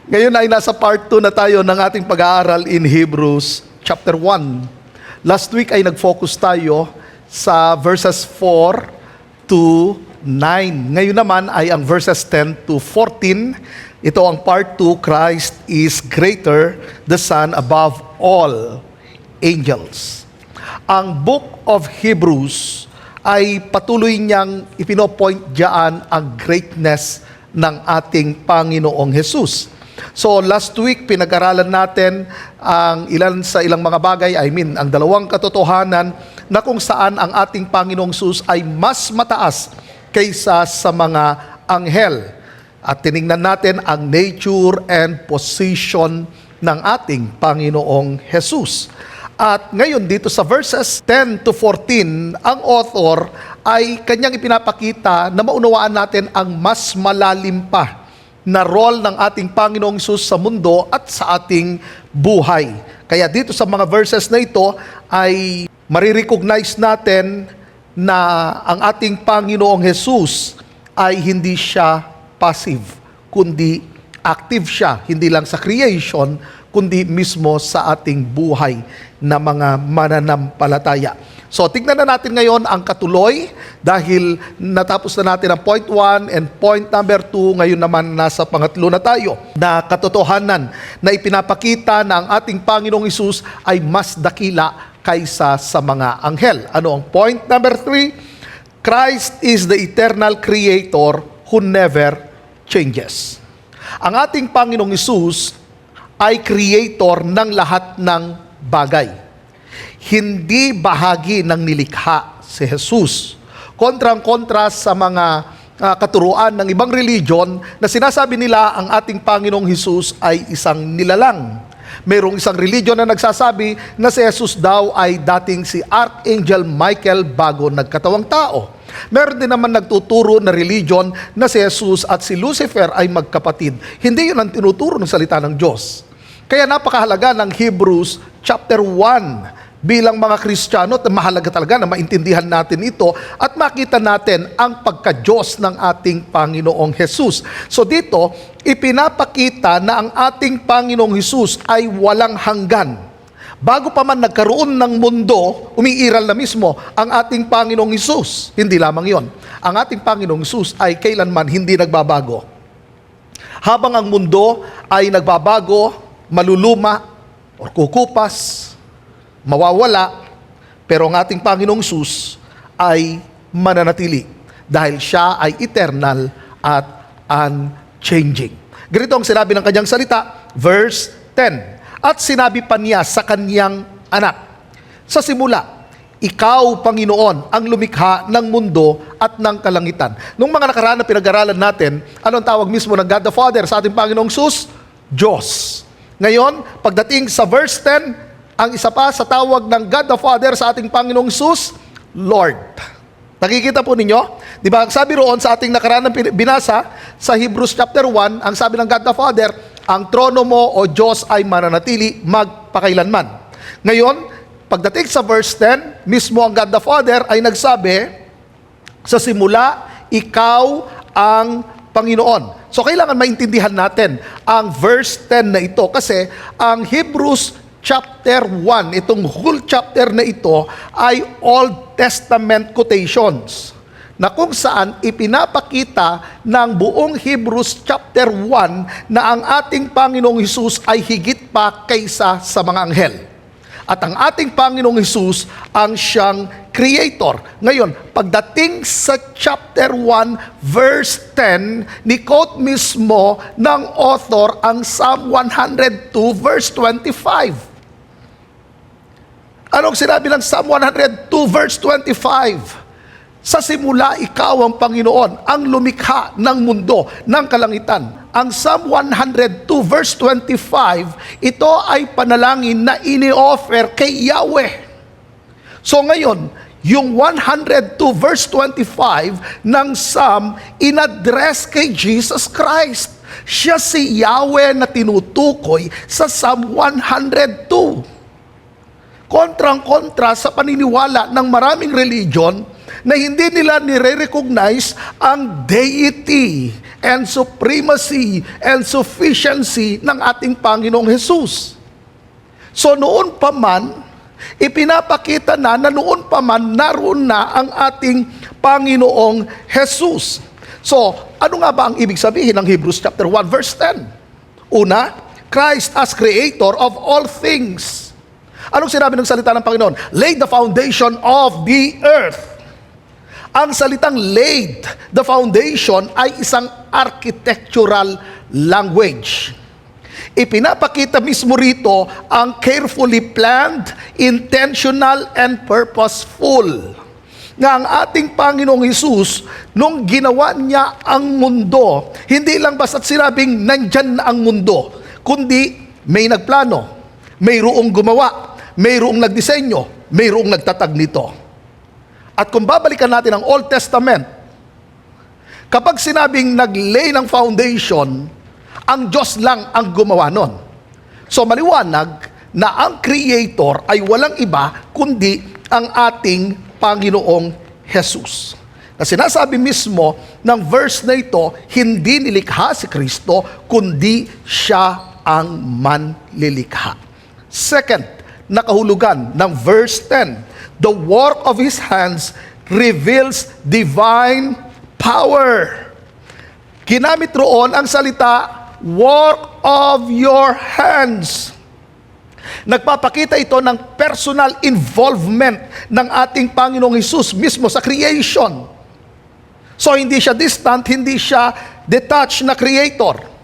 Ngayon ay nasa part 2 na tayo ng ating pag-aaral in Hebrews chapter 1. Last week ay nag-focus tayo sa verses 4 to 9. Ngayon naman ay ang verses 10 to 14. Ito ang part 2, Christ is greater, the Son above all angels. Ang book of Hebrews ay patuloy niyang ipinopoint diyan ang greatness ng ating Panginoong Jesus. So last week pinag-aralan natin ang ilang mga bagay, ang dalawang katotohanan na kung saan ang ating Panginoong Jesus ay mas mataas kaysa sa mga anghel. At tiningnan natin ang nature and position ng ating Panginoong Jesus. At ngayon dito sa verses 10 to 14, ang author ay kanyang ipinapakita na maunawaan natin ang mas malalim pa na role ng ating Panginoong Jesus sa mundo at sa ating buhay. Kaya dito sa mga verses na ito ay marirecognize natin na ang ating Panginoong Jesus ay hindi siya passive, kundi active siya, hindi lang sa creation, kundi mismo sa ating buhay na mga mananampalataya. So, tignan na natin ngayon ang katuloy dahil natapos na natin ang point 1 and point number 2. Ngayon naman nasa pangatlo na tayo na katotohanan na ipinapakita na ang ating Panginoong Hesus ay mas dakila kaysa sa mga anghel. Ano ang point number 3? Christ is the eternal creator who never changes. Ang ating Panginoong Hesus ay creator ng lahat ng bagay. Hindi bahagi ng nilikha si Jesus. Kontrang-kontra sa mga katuruan ng ibang religion na sinasabi nila ang ating Panginoong Hesus ay isang nilalang. Mayroong isang religion na nagsasabi na si Jesus daw ay dating si Archangel Michael bago nagkatawang tao. Meron din naman nagtuturo na religion na si Jesus at si Lucifer ay magkapatid. Hindi yun ang tinuturo ng salita ng Diyos. Kaya napakahalaga ng Hebrews chapter 1 bilang mga Kristiyano, mahalaga talaga na maintindihan natin ito at makita natin ang pagka-Diyos ng ating Panginoong Hesus. So dito, ipinapakita na ang ating Panginoong Hesus ay walang hanggan. Bago pa man nagkaroon ng mundo, umiiral na mismo ang ating Panginoong Hesus. Hindi lamang yon. Ang ating Panginoong Hesus ay kailanman hindi nagbabago. Habang ang mundo ay nagbabago, maluluma, o kukupas, mawawala, pero ang ating Panginoong Hesus ay mananatili dahil siya ay eternal at unchanging. Ganito ang sinabi ng kanyang salita, verse 10. At sinabi pa niya sa kanyang anak, sa simula, ikaw, Panginoon, ang lumikha ng mundo at ng kalangitan. Nung mga nakaraan na pinag-aralan natin, anong tawag mismo ng God the Father sa ating Panginoong Hesus? Diyos. Ngayon, pagdating sa verse 10, ang isa pa sa tawag ng God the Father sa ating Panginoong Hesus, Lord. Nakikita po ninyo? Di ba? Ang sabi roon sa ating nakaraan binasa sa Hebrews chapter 1, ang sabi ng God the Father, ang trono mo o Diyos ay mananatili magpakailanman. Ngayon, pagdating sa verse 10, mismo ang God the Father ay nagsabi, sa simula, ikaw ang Panginoon. So, kailangan maintindihan natin ang verse 10 na ito kasi ang Hebrews chapter 1, itong whole chapter na ito ay Old Testament quotations na kung saan ipinapakita ng buong Hebrews chapter 1 na ang ating Panginoong Hesus ay higit pa kaysa sa mga anghel. At ang ating Panginoong Hesus ang siyang creator. Ngayon, pagdating sa chapter 1, verse 10, ni-quote mismo ng author ang Psalm 102, verse 25. Anong sinabi ng Psalm 102 verse 25? Sa simula, ikaw ang Panginoon, ang lumikha ng mundo, ng kalangitan. Ang Psalm 102 verse 25, ito ay panalangin na ini-offer kay Yahweh. So ngayon, yung 102 verse 25 ng Psalm, in-address kay Jesus Christ. Siya si Yahweh na tinutukoy sa Psalm 102. Kontrang-kontra sa paniniwala ng maraming religion na hindi nila nire-recognize ang deity and supremacy and sufficiency ng ating Panginoong Jesus. So noon pa man, ipinapakita na noon pa man naroon na ang ating Panginoong Jesus. So, ano nga ba ang ibig sabihin ng Hebrews chapter 1 verse 10? Una, Christ as creator of all things. Anong sinabi ng salita ng Panginoon? Laid the foundation of the earth. Ang salitang laid the foundation ay isang architectural language. Ipinapakita mismo rito ang carefully planned, intentional, and purposeful na ang ating Panginoong Hesus, nung ginawa niya ang mundo, hindi lang basta't sinabing nandyan na ang mundo, kundi may nagplano, mayroong gumawa, mayroong nagdisenyo, mayroong nagtatag nito. At kung babalikan natin ang Old Testament, kapag sinabing nag-lay ng foundation, ang Diyos lang ang gumawa nun. So maliwanag na ang Creator ay walang iba kundi ang ating Panginoong Jesus. Na sinasabi mismo ng verse na ito, hindi nilikha si Kristo, kundi siya ang manlilikha. Second, nakahulugan ng verse 10, the work of His hands reveals divine power. Ginamit roon ang salita, work of your hands. Nagpapakita ito ng personal involvement ng ating Panginoong Hesus mismo sa creation. So hindi siya distant, hindi siya detached na creator.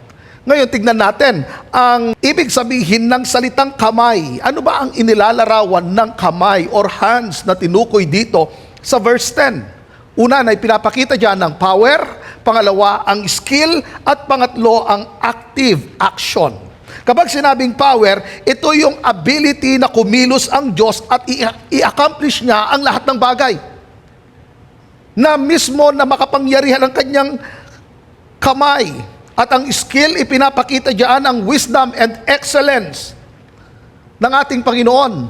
Ngayon, tignan natin ang ibig sabihin ng salitang kamay. Ano ba ang inilalarawan ng kamay or hands na tinukoy dito sa verse 10? Una na ipinapakita dyan ng power, pangalawa ang skill, at pangatlo ang active action. Kapag sinabing power, ito yung ability na kumilos ang Diyos at i-accomplish niya ang lahat ng bagay. Na mismo na makapangyarihan ang kanyang kamay. At ang skill, ipinapakita diyan ang wisdom and excellence ng ating Panginoon.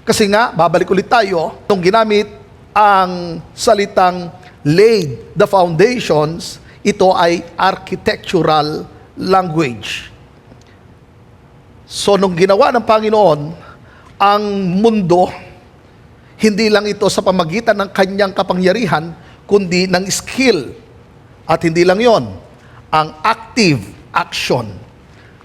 Kasi nga, babalik ulit tayo, nung ginamit ang salitang laid the foundations, ito ay architectural language. So, nung ginawa ng Panginoon ang mundo, hindi lang ito sa pamagitan ng kanyang kapangyarihan, kundi ng skill. At hindi lang yon, ang active action.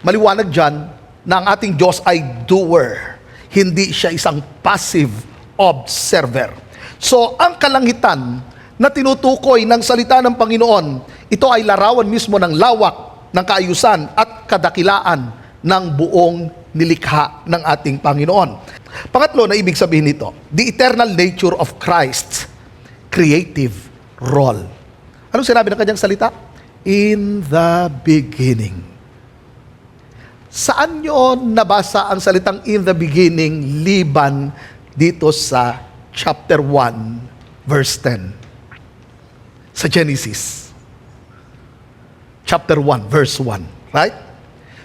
Maliwanag dyan na ang ating Diyos ay doer. Hindi siya isang passive observer. So, ang kalangitan na tinutukoy ng salita ng Panginoon, ito ay larawan mismo ng lawak, ng kaayusan at kadakilaan ng buong nilikha ng ating Panginoon. Pangatlo na ibig sabihin nito, the eternal nature of Christ's creative role. Anong sinabi ng kanyang salita? In the beginning. Saan nyo nabasa ang salitang in the beginning liban dito sa chapter 1, verse 10? Sa Genesis. Chapter 1, verse 1. Right?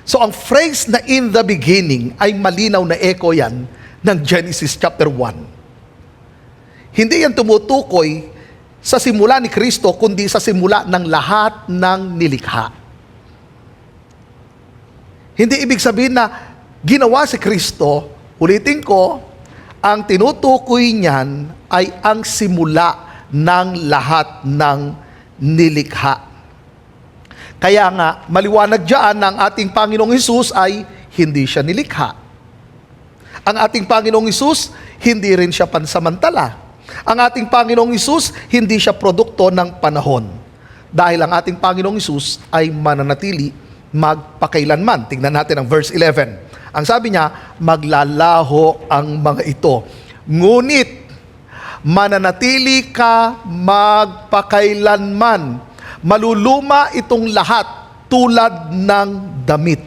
So ang phrase na in the beginning ay malinaw na echo yan ng Genesis chapter 1. Hindi yan tumutukoy sa simula ni Kristo, kundi sa simula ng lahat ng nilikha. Hindi ibig sabihin na ginawa si Kristo, ulitin ko, ang tinutukoy niyan ay ang simula ng lahat ng nilikha. Kaya nga, maliwanag diyan na ang ating Panginoong Hesus ay hindi siya nilikha. Ang ating Panginoong Hesus, hindi rin siya pansamantala. Ang ating Panginoong Hesus, hindi siya produkto ng panahon. Dahil ang ating Panginoong Hesus ay mananatili magpakailanman. Tingnan natin ang verse 11. Ang sabi niya, maglalaho ang mga ito. Ngunit, mananatili ka magpakailanman. Maluluma itong lahat tulad ng damit.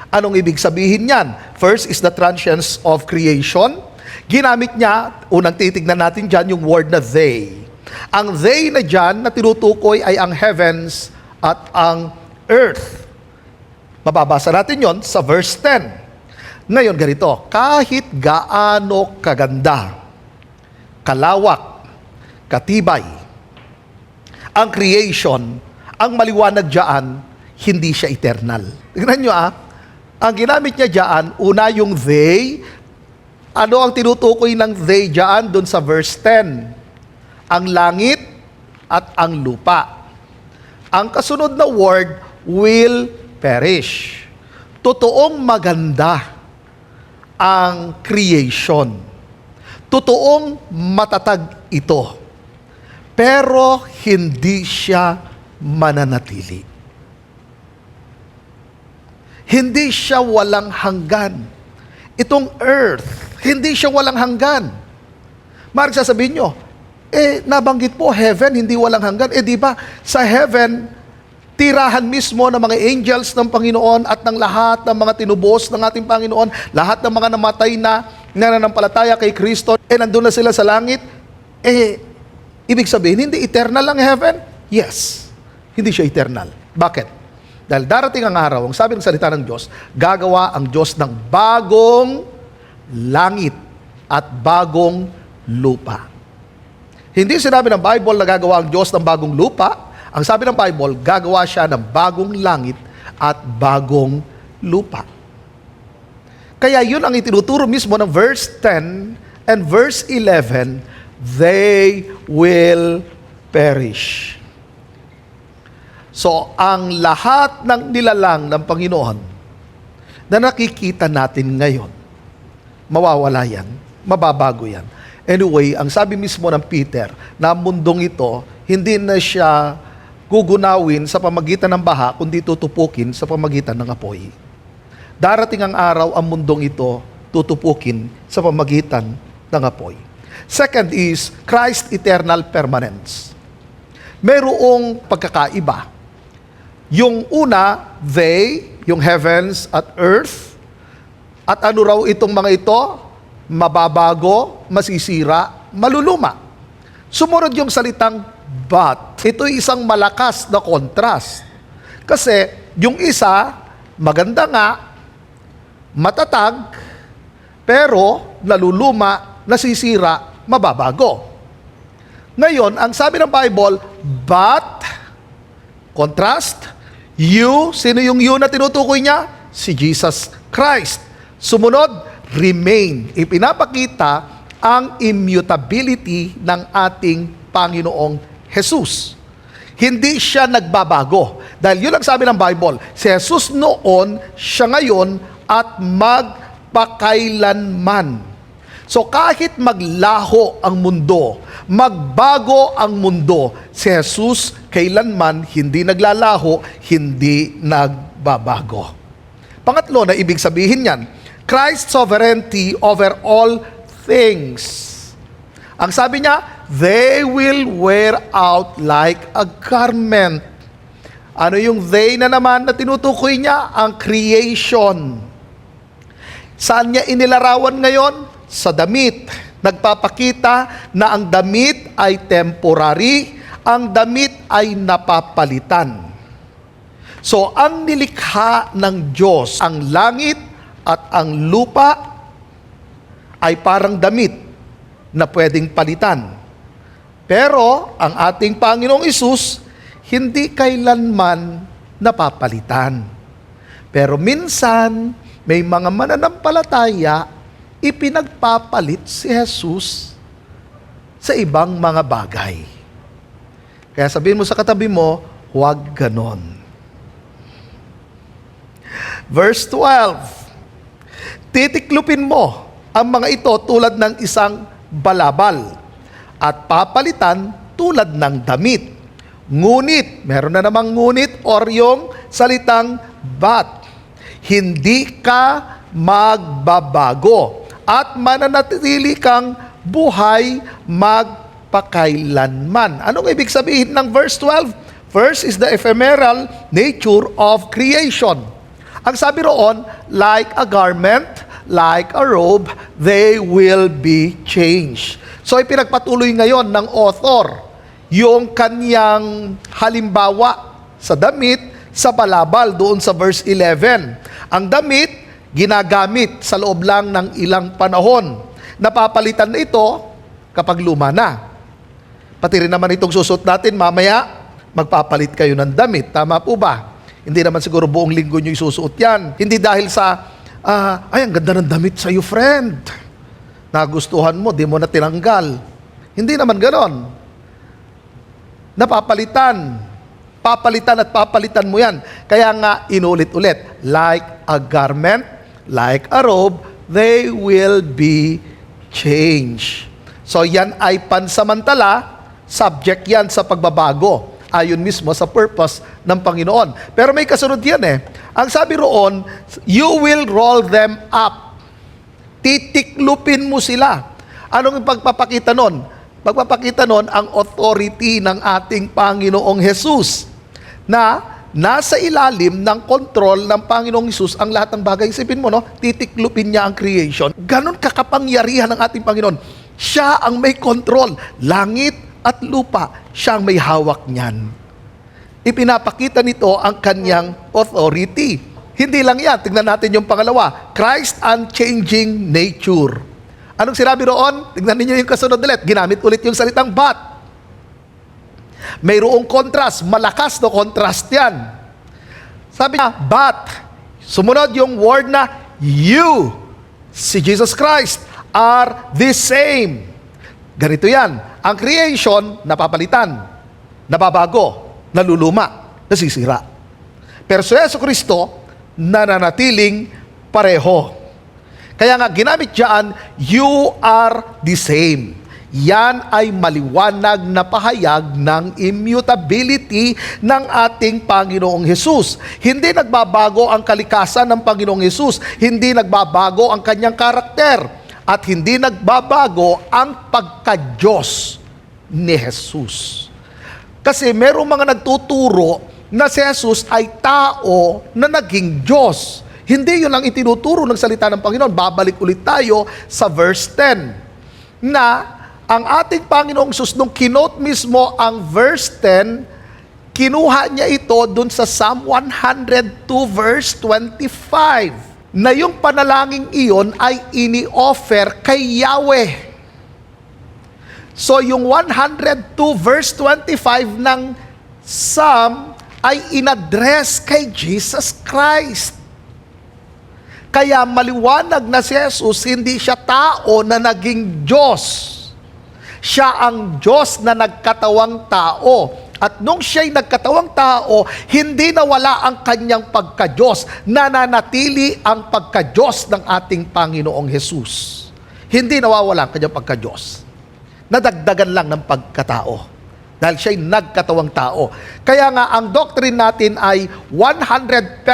Anong ibig sabihin niyan? First is the transience of creation. Ginamit niya, unang titignan natin dyan, yung word na they. Ang they na dyan na tinutukoy ay ang heavens at ang earth. Mababasa natin yon sa verse 10. Ngayon ganito, kahit gaano kaganda, kalawak, katibay, ang creation, ang maliwanag dyan, hindi siya eternal. Tignan nyo ang ginamit niya dyan, una yung they. Ano ang tinutukoy ng they dyan doon sa verse 10? Ang langit at ang lupa. Ang kasunod na word, will perish. Totoong maganda ang creation. Totoong matatag ito. Pero hindi siya mananatili. Hindi siya walang hanggan. Itong earth, hindi siya walang hanggan. Maaaring sasabihin nyo, nabanggit po, heaven, hindi walang hanggan. Di ba, sa heaven, tirahan mismo ng mga angels ng Panginoon at ng lahat ng mga tinubos ng ating Panginoon, lahat ng mga namatay na nananampalataya kay Kristo, nandun na sila sa langit. Ibig sabihin, hindi eternal lang heaven? Yes. Hindi siya eternal. Bakit? Dahil darating ang araw, ang sabi ng salita ng Diyos, gagawa ang Diyos ng bagong langit at bagong lupa. Hindi sinabi ng Bible na gagawa ang Diyos ng bagong lupa. Ang sabi ng Bible, gagawa siya ng bagong langit at bagong lupa. Kaya yun ang itinuturo mismo ng verse 10 and verse 11, they will perish. So, ang lahat ng nilalang ng Panginoon na nakikita natin ngayon, mawawala yan, mababago yan. Anyway, ang sabi mismo ng Peter, na mundong ito, hindi na siya gugunawin sa pamagitan ng baha, kundi tutupukin sa pamagitan ng apoy. Darating ang araw, ang mundong ito, tutupukin sa pamagitan ng apoy. Second is, Christ eternal permanence. Mayroong pagkakaiba. Yung una, they, yung heavens at earth, at ano raw itong mga ito? Mababago, masisira, maluluma. Sumunod yung salitang but. Ito'y isang malakas na contrast. Kasi yung isa, maganda nga, matatag, pero naluluma, nasisira, mababago. Ngayon, ang sabi ng Bible, but, contrast, you, sino yung you na tinutukoy niya? Si Jesus Christ. Sumunod, remain. Ipinapakita ang immutability ng ating Panginoong Jesus. Hindi siya nagbabago. Dahil yun ang sabi ng Bible, si Jesus noon, siya ngayon, at magpakailanman. So kahit maglaho ang mundo, magbago ang mundo, si Jesus kailanman hindi naglalaho, hindi nagbabago. Pangatlo na ibig sabihin yan, Christ's sovereignty over all things. Ang sabi niya, they will wear out like a garment. Ano yung they na naman na tinutukoy niya? Ang creation. Saan niya inilarawan ngayon? Sa damit. Nagpapakita na ang damit ay temporary, ang damit ay napapalitan. So, ang nilikha ng Diyos, ang langit at ang lupa ay parang damit na pwedeng palitan. Pero, ang ating Panginoong Hesus, hindi kailanman napapalitan. Pero minsan, may mga mananampalataya, ipinagpapalit si Jesus sa ibang mga bagay. Kaya sabihin mo sa katabi mo, huwag ganon. Verse 12, titiklupin mo ang mga ito tulad ng isang balabal at papalitan tulad ng damit. Ngunit, meron na namang ngunit or yung salitang but, hindi ka magbabago at mananatili kang buhay magpakailanman. Anong ibig sabihin ng verse 12? First is the ephemeral nature of creation. Ang sabi roon, like a garment, like a robe, they will be changed. So ipinagpatuloy ngayon ng author yung kanyang halimbawa sa damit, sa balabal doon sa verse 11. Ang damit, ginagamit sa loob lang ng ilang panahon. Napapalitan na ito kapag luma na. Pati rin naman itong susot natin mamaya, magpapalit kayo ng damit. Tama po ba? Hindi naman siguro buong linggo nyo isusuot yan. Hindi dahil sa, ay, ang ganda ng damit sa'yo, friend. Nagustuhan mo, di mo na tinanggal. Hindi naman ganon. Napapalitan. Papalitan at papalitan mo yan. Kaya nga, inulit-ulit. Like a garment, like a robe, they will be changed. So yan ay pansamantala, subject yan sa pagbabago. Ayon mismo sa purpose ng Panginoon. Pero may kasunod yan eh. Ang sabi roon, you will roll them up. Titiklupin mo sila. Anong pagpapakita nun? Pagpapakita nun ang authority ng ating Panginoong Jesus na nasa ilalim ng kontrol ng Panginoong Jesus ang lahat ng bagay. Isipin mo, no? Titiklupin niya ang creation. Ganon kakapangyarihan ng ating Panginoon. Siya ang may kontrol. Langit at lupa, siya ang may hawak niyan. Ipinapakita nito ang kanyang authority. Hindi lang yan. Tingnan natin yung pangalawa. Christ unchanging nature. Anong sinabi roon? Tingnan ninyo yung kasunod ulit. Ginamit ulit yung salitang but. Mayroong contrast. Malakas na contrast yan. Sabi niya, but. Sumunod yung word na you, si Jesus Christ, are the same. Ganito yan. Ang creation, napapalitan, nababago, naluluma, nasisira. Pero si Jesucristo, nananatiling pareho. Kaya nga ginamit dyan, you are the same. Yan ay maliwanag na pahayag ng immutability ng ating Panginoong Hesus. Hindi nagbabago ang kalikasan ng Panginoong Hesus. Hindi nagbabago ang kanyang karakter. At hindi nagbabago ang pagka-Diyos ni Jesus. Kasi merong mga nagtuturo na si Jesus ay tao na naging Diyos. Hindi yun ang itinuturo ng salita ng Panginoon. Babalik ulit tayo sa verse 10 na ang ating Panginoong Jesus, nung kinote mismo ang verse 10, kinuha niya ito dun sa Psalm 102 verse 25. Na yung panalangin iyon ay ini-offer kay Yahweh. So yung 102 verse 25 ng Psalm ay inaddress kay Jesus Christ. Kaya maliwanag na si Jesus, hindi siya tao na naging Diyos. Siya ang Diyos na nagkatawang tao. At nung siya'y nagkatawang tao, hindi nawala ang kanyang pagka-Diyos. Nananatili ang pagka-Diyos ng ating Panginoong Jesus. Hindi nawawala ang kanyang pagka-Diyos. Nadagdagan lang ng pagkatao. Dahil siya'y nagkatawang tao. Kaya nga, ang doctrine natin ay 100%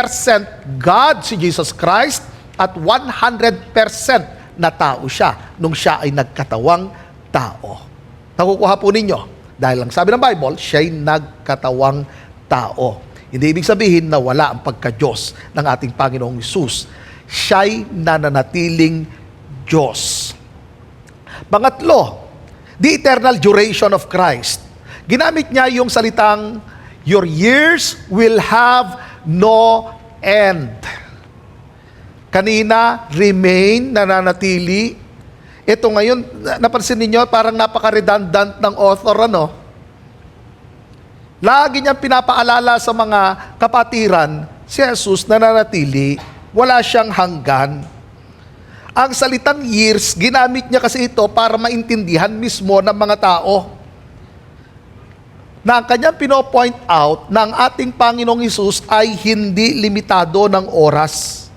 God si Jesus Christ at 100% na tao siya nung siya ay nagkatawang tao. Nakukuha po ninyo? Dahil lang sabi ng Bible, siya'y nagkatawang tao. Hindi ibig sabihin na wala ang pagka-Diyos ng ating Panginoong Hesus. Siya'y nananatiling Diyos. Pangatlo, the eternal duration of Christ. Ginamit niya yung salitang, your years will have no end. Kanina, remain, nananatili. Ito ngayon, napansin ninyo, parang napaka-redundant ng author, ano? Lagi niyang pinapaalala sa mga kapatiran, si Jesus nananatili, wala siyang hanggan. Ang salitang years, ginamit niya kasi ito para maintindihan mismo ng mga tao. Na ang kanyang pino-point out na ang ating Panginoong Hesus ay hindi limitado ng oras.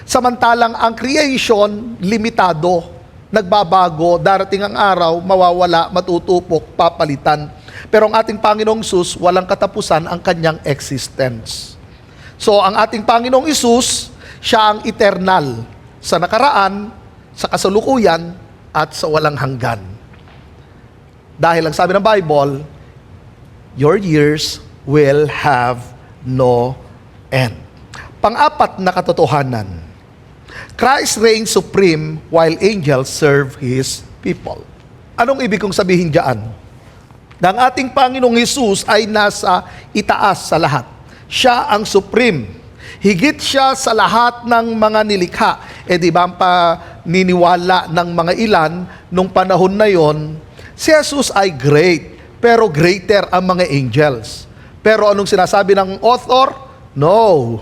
Samantalang ang creation, limitado. Nagbabago, darating ang araw, mawawala, matutupok, papalitan. Pero ang ating Panginoong Hesus, walang katapusan ang kanyang existence. So, ang ating Panginoong Hesus, siya ang eternal sa nakaraan, sa kasalukuyan, at sa walang hanggan. Dahil ang sabi ng Bible, your years will have no end. Pang-apat na katotohanan, Christ reigns supreme while angels serve His people. Anong ibig kong sabihin diyan? Na ang ating Panginoong Hesus ay nasa itaas sa lahat. Siya ang supreme. Higit siya sa lahat ng mga nilikha. Di ba ang paniniwala ng mga ilan nung panahon na yon, si Jesus ay great, pero greater ang mga angels. Pero anong sinasabi ng author? No.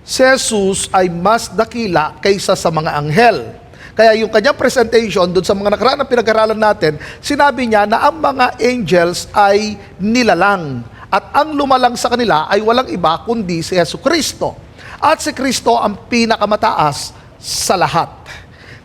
Si Jesus ay mas dakila kaysa sa mga anghel. Kaya yung kanyang presentation doon sa mga nakaraan na pinag-aralan natin, sinabi niya na ang mga angels ay nilalang. At ang lumalang sa kanila ay walang iba kundi si Jesucristo. At si Kristo ang pinakamataas sa lahat.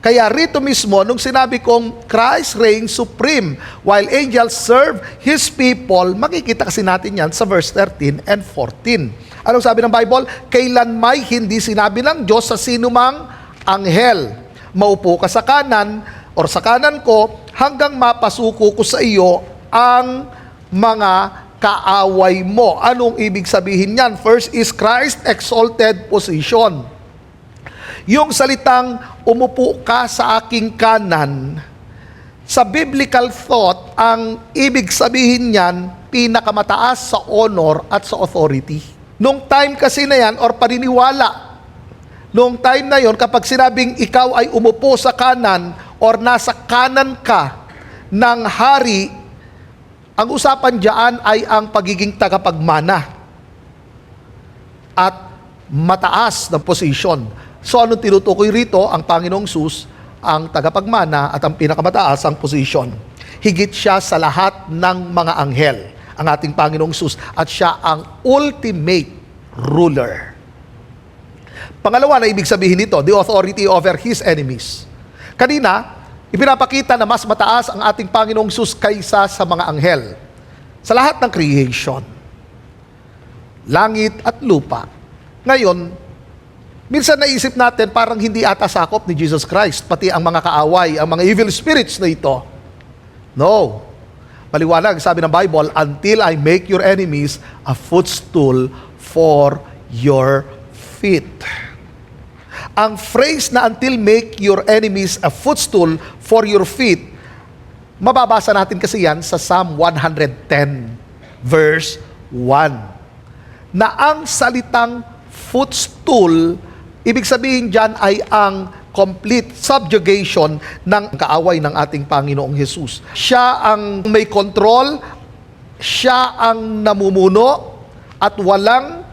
Kaya rito mismo, nung sinabi kong Christ reigns supreme while angels serve His people, makikita kasi natin yan sa verse 13 and 14. Anong sabi ng Bible? Kailan may hindi sinabi ng Diyos sa sinumang anghel, maupo ka sa kanan or sa kanan ko hanggang mapasuko ko sa iyo ang mga kaaway mo. Anong ibig sabihin yan? First is Christ exalted position. Yung salitang umupo ka sa aking kanan, sa biblical thought, ang ibig sabihin niyan, pinakamataas sa honor at sa authority. Nung time kasi na yan, or paniniwala, nung time na yon, kapag sinabing ikaw ay umupo sa kanan or nasa kanan ka ng hari, ang usapan diyan ay ang pagiging tagapagmana at mataas na posisyon. So anong tinutukoy rito? Ang Panginoong Sus, ang tagapagmana at ang pinakamataas ang posisyon. Higit siya sa lahat ng mga anghel, ang ating Panginoong Sus, at siya ang ultimate ruler. Pangalawa na ibig sabihin nito, the authority over His enemies. Kanina, ipinapakita na mas mataas ang ating Panginoong Sus kaysa sa mga anghel. Sa lahat ng creation, langit at lupa. Ngayon, minsan naisip natin parang hindi ata sakop ni Jesus Christ, pati ang mga kaaway, ang mga evil spirits na ito. No. Maliwanag, sabi ng Bible, until I make your enemies a footstool for your feet. Ang phrase na until make your enemies a footstool for your feet, mababasa natin kasi yan sa Psalm 110 verse 1. Na ang salitang footstool, ibig sabihin dyan ay ang complete subjugation ng kaaway ng ating Panginoong Jesus. Siya ang may control, siya ang namumuno, at walang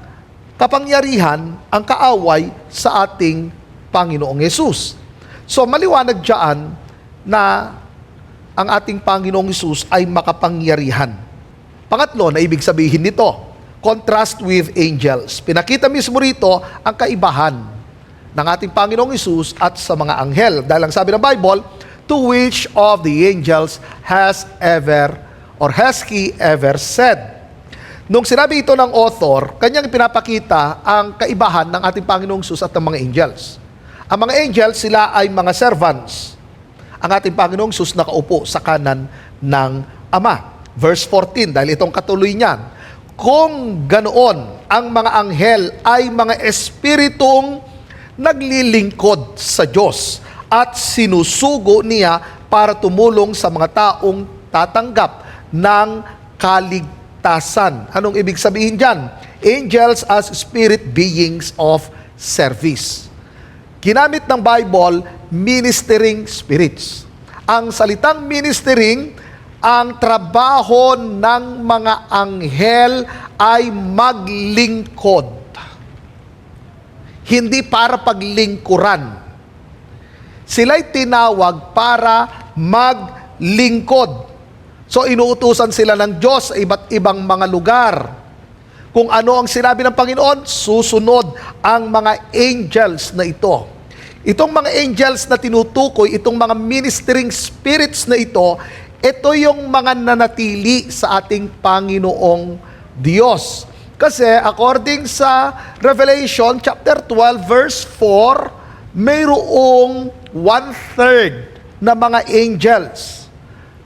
kapangyarihan ang kaaway sa ating Panginoong Jesus. So maliwanag dyan na ang ating Panginoong Jesus ay makapangyarihan. Pangatlo na ibig sabihin nito, contrast with angels. Pinakita mismo rito ang kaibahan ng ating Panginoong Jesus at sa mga anghel. Dahil ang sabi ng Bible, to which of the angels has he ever said? Nung sinabi ito ng author, kanyang pinapakita ang kaibahan ng ating Panginoong Jesus at ng mga angels. Ang mga angels, sila ay mga servants. Ang ating Panginoong Jesus nakaupo sa kanan ng Ama. Verse 14, dahil itong katuloy niyan, kung ganoon, ang mga anghel ay mga espiritong naglilingkod sa Diyos at sinusugo niya para tumulong sa mga taong tatanggap ng kaligtasan. Anong ibig sabihin dyan? Angels as spirit beings of service. Ginamit ng Bible, ministering spirits. Ang salitang ministering, ang trabaho ng mga anghel ay maglingkod. Hindi para paglingkuran. Sila'y tinawag para maglingkod. So inuutusan sila ng Diyos sa iba't ibang mga lugar. Kung ano ang sinabi ng Panginoon, susunod ang mga angels na ito. Itong mga angels na tinutukoy, itong mga ministering spirits na ito yung mga nanatili sa ating Panginoong Diyos. Kasi according sa Revelation chapter 12 verse 4, mayroong 1/3 na mga angels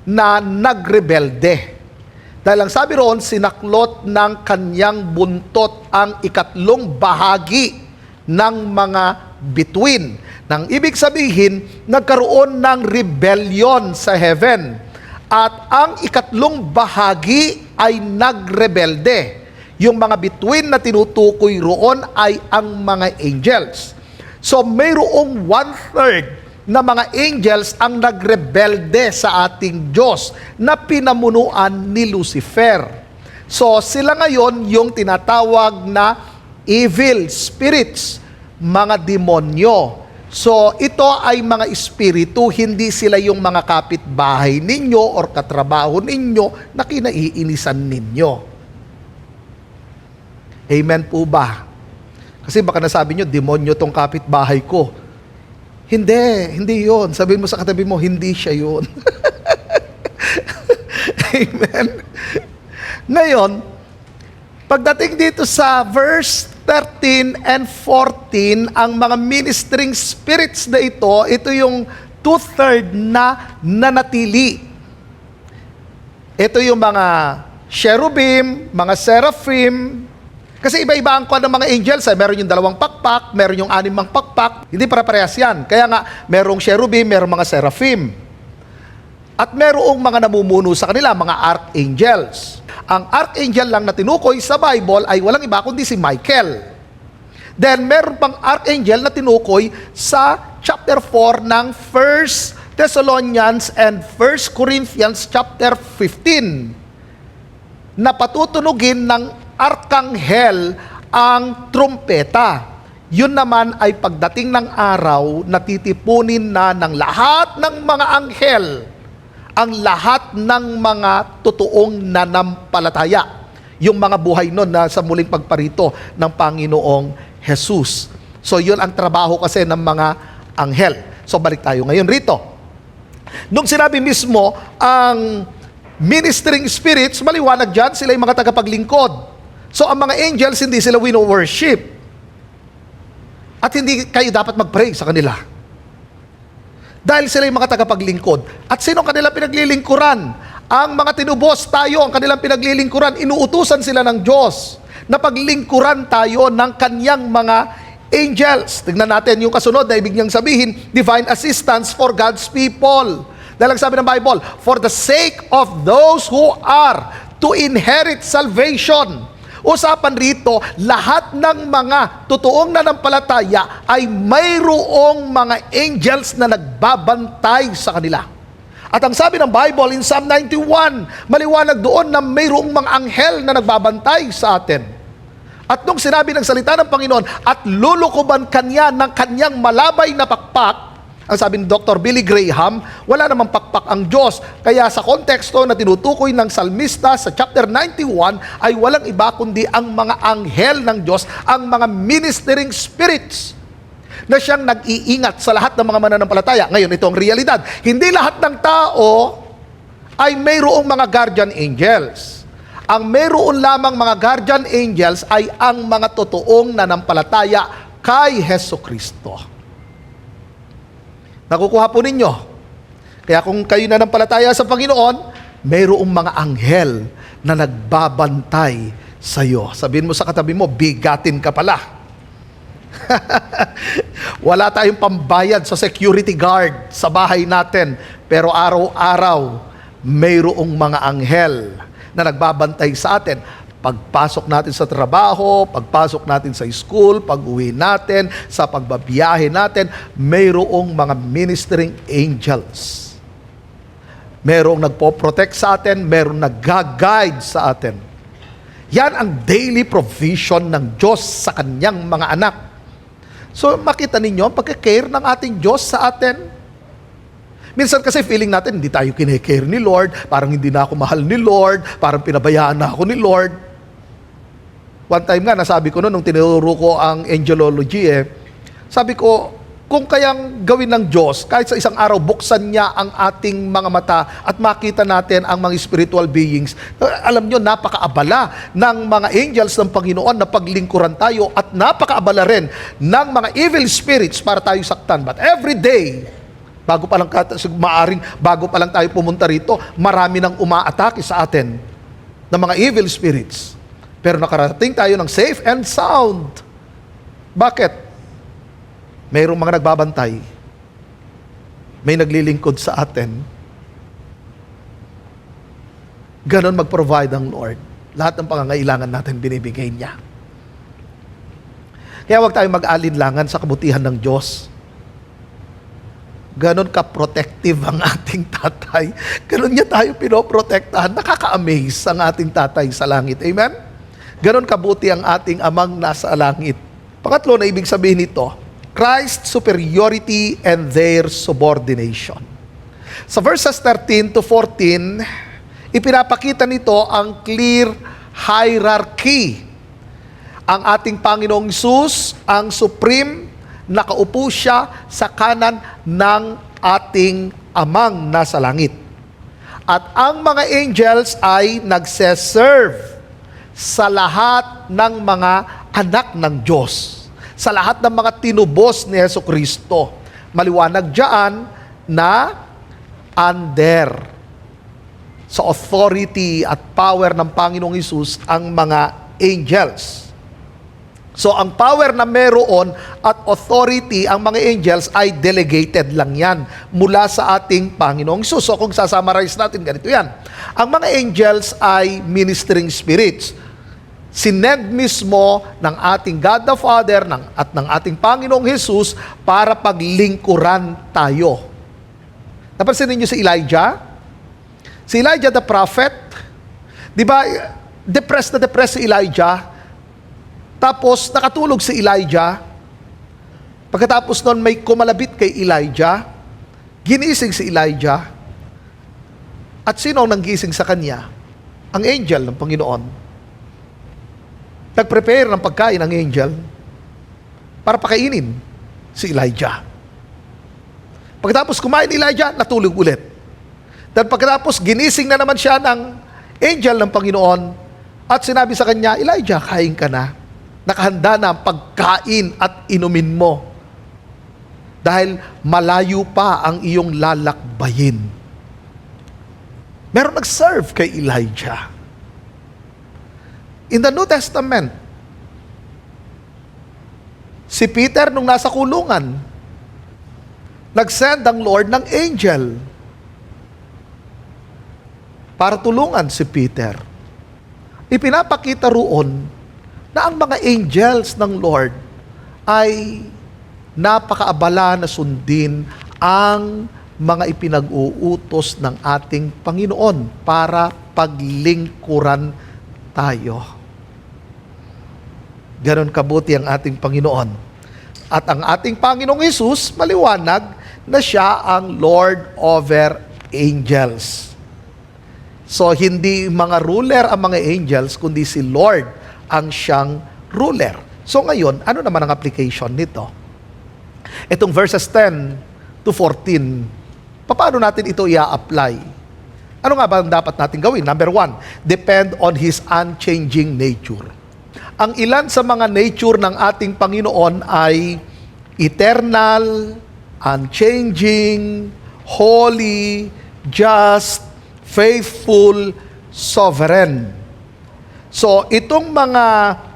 na nagrebelde. Dahil ang sabi roon, sinaklot ng kanyang buntot ang ikatlong bahagi ng mga bituin. Nang ibig sabihin, nagkaroon ng rebellion sa heaven. At ang ikatlong bahagi ay nagrebelde. Yung mga bituin na tinutukoy roon ay ang mga angels. So mayroong 1/3 na mga angels ang nagrebelde sa ating Diyos na pinamunuan ni Lucifer. So, sila ngayon yung tinatawag na evil spirits, mga demonyo. So, ito ay mga espiritu, hindi sila yung mga kapitbahay ninyo or katrabaho ninyo na kinaiinisan ninyo. Amen po ba? Kasi baka nasabi nyo, demonyo tong kapitbahay ko. Hindi yun. Sabihin mo sa katabi mo, hindi siya yun. Amen. Ngayon, pagdating dito sa verse 13 and 14, ang mga ministering spirits na ito yung 2/3 na nanatili. Ito yung mga cherubim, mga seraphim. Kasi iba-iba ang kuwan ng mga angels. Meron yung 2 pakpak, meron yung 6 pakpak. Hindi para-parehas yan. Kaya nga, merong cherubim, merong mga seraphim. At merong mga namumuno sa kanila, mga archangels. Ang archangel lang na tinukoy sa Bible ay walang iba kundi si Michael. Then meron pang archangel na tinukoy sa chapter 4 ng 1 Thessalonians and 1 Corinthians chapter 15 na patutunugin ng arkanghel ang trumpeta. Yun naman ay pagdating ng araw na titipunin na ng lahat ng mga anghel ang lahat ng mga totoong nanampalataya. Yung mga buhay nun na sa muling pagparito ng Panginoong Jesus. So yun ang trabaho kasi ng mga anghel. So balik tayo ngayon rito. Nung sinabi mismo ang ministering spirits, maliwanag dyan, sila yung mga tagapaglingkod. So ang mga angels, hindi sila wino-worship. At hindi kayo dapat mag-pray sa kanila. Dahil sila yung mga tagapaglingkod. At sino kanilang pinaglilingkuran? Ang mga tinubos tayo, ang kanilang pinaglilingkuran, inuutusan sila ng Diyos na paglingkuran tayo ng kanyang mga angels. Tignan natin yung kasunod na ibig niyang sabihin, divine assistance for God's people. Dahil ang sabi ng Bible, for the sake of those who are to inherit salvation. Usapan rito, lahat ng mga totoong nanampalataya ay mayroong mga angels na nagbabantay sa kanila. At ang sabi ng Bible in Psalm 91, maliwanag doon na mayroong mga anghel na nagbabantay sa atin. At nung sinabi ng salita ng Panginoon, at lulukuban kanya ng kanyang malabay na pakpak, ang sabi ni Dr. Billy Graham, wala namang pakpak ang Diyos. Kaya sa konteksto na tinutukoy ng salmista sa chapter 91 ay walang iba kundi ang mga anghel ng Diyos, ang mga ministering spirits na siyang nag-iingat sa lahat ng mga mananampalataya. Ngayon, ito ang realidad. Hindi lahat ng tao ay mayroong mga guardian angels. Ang mayroon lamang mga guardian angels ay ang mga totoong nanampalataya kay Hesukristo. Nakukuha po ninyo. Kaya kung kayo nanampalataya sa Panginoon, mayroong mga anghel na nagbabantay sa iyo. Sabihin mo sa katabi mo, bigatin ka pala. Wala tayong pambayad sa security guard sa bahay natin, pero araw-araw mayroong mga anghel na nagbabantay sa atin. Pagpasok natin sa trabaho, pagpasok natin sa school, pag-uwi natin, sa pagbabiyahe natin, mayroong mga ministering angels. Mayroong nagpo-protect sa atin, mayroong nag-guide sa atin. Yan ang daily provision ng Diyos sa kanyang mga anak. So makita ninyo ang pagkikare ng ating Diyos sa atin. Minsan kasi feeling natin, hindi tayo kinikare ni Lord, parang hindi na ako mahal ni Lord, parang pinabayaan na ako ni Lord. One time nga, nasabi ko noon, nung tinuro ko ang angelology, sabi ko, kung kayang gawin ng Diyos, kahit sa isang araw, buksan niya ang ating mga mata at makita natin ang mga spiritual beings. Alam nyo, napakaabala ng mga angels ng Panginoon na paglingkuran tayo at napakaabala rin ng mga evil spirits para tayo saktan. But every day, bago pa lang tayo pumunta rito, marami nang umaatake sa atin ng mga evil spirits. Pero nakarating tayo ng safe and sound. Bakit? Mayroong mga nagbabantay. May naglilingkod sa atin. Ganon mag-provide ang Lord. Lahat ng pangangailangan natin binibigay niya. Kaya huwag tayong mag-alinlangan sa kabutihan ng Diyos. Ganon ka-protective ang ating tatay. Ganon niya tayo pinoprotektahan. Nakaka-amaze ang ating tatay sa langit. Amen? Ganon kabuti ang ating amang nasa langit. Pangatlo na ibig sabihin nito, Christ's superiority and their subordination. Sa verses 13 to 14, ipinapakita nito ang clear hierarchy. Ang ating Panginoong Hesus, ang supreme, nakaupo siya sa kanan ng ating amang nasa langit. At ang mga angels ay nagse-serve sa lahat ng mga anak ng Diyos. Sa lahat ng mga tinubos ni Jesucristo. Maliwanag diyan na under sa authority at power ng Panginoong Hesus ang mga angels. So ang power na meron at authority ang mga angels ay delegated lang yan mula sa ating Panginoong Hesus. So kung sasummarize natin, ganito yan. Ang mga angels ay ministering spirits. Sinend mismo ng ating God the Father at ng ating Panginoong Hesus para paglingkuran tayo. Napansin niyo si Elijah? Si Elijah the prophet, di ba, depressed si Elijah. Tapos, nakatulog si Elijah. Pagkatapos nun, may kumalabit kay Elijah. Ginising si Elijah. At sino ang nanggising sa kanya? Ang angel ng Panginoon. Nag-prepare ng pagkain ang angel para pakainin si Elijah. Pagkatapos kumain ni Elijah, natulog ulit. Then pagkatapos, ginising na naman siya ng angel ng Panginoon at sinabi sa kanya, Elijah, kain ka na. Nakahanda na ang pagkain at inumin mo dahil malayo pa ang iyong lalakbayin. Meron nag-serve kay Elijah. In the New Testament, si Peter nung nasa kulungan, nag-send ang Lord ng angel para tulungan si Peter. Ipinapakita roon na ang mga angels ng Lord ay napakaabala na sundin ang mga ipinag-uutos ng ating Panginoon para paglingkuran tayo. Ganon kabuti ang ating Panginoon. At ang ating Panginoong Hesus, maliwanag na siya ang Lord over angels. So, hindi mga ruler ang mga angels, kundi si Lord ang siyang ruler. So ngayon, ano naman ang application nito? Itong verses 10 to 14, paano natin ito i-apply? Ano nga ba ang dapat natin gawin? Number 1, depend on His unchanging nature. Ang ilan sa mga nature ng ating Panginoon ay eternal, unchanging, holy, just, faithful, sovereign. So, itong mga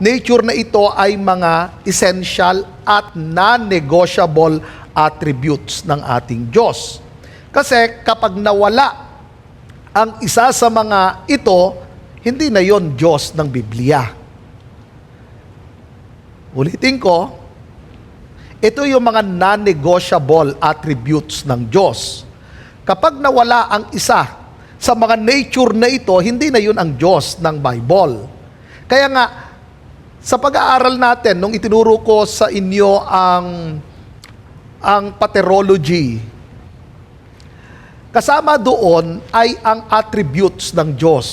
nature na ito ay mga essential at non-negotiable attributes ng ating Diyos. Kasi kapag nawala ang isa sa mga ito, hindi na yon Diyos ng Biblia. Ulitin ko, ito yung mga non-negotiable attributes ng Diyos. Kapag nawala ang isa sa mga nature na ito, hindi na yun ang Diyos ng Bible. Kaya nga, sa pag-aaral natin, nung itinuro ko sa inyo ang paterology, kasama doon ay ang attributes ng Diyos.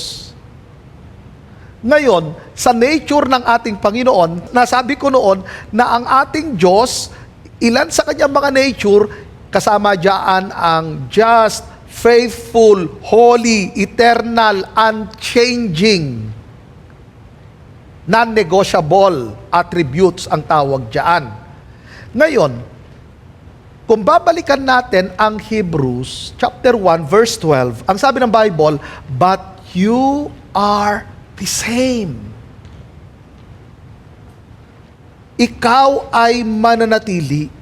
Ngayon, sa nature ng ating Panginoon, nasabi ko noon na ang ating Diyos, ilan sa kanyang mga nature, kasama dyan ang just, faithful, holy, eternal, unchanging, non-negotiable attributes ang tawag diyan. Ngayon, kung babalikan natin ang Hebrews chapter 1 verse 12, ang sabi ng Bible, but you are the same. Ikaw ay mananatili.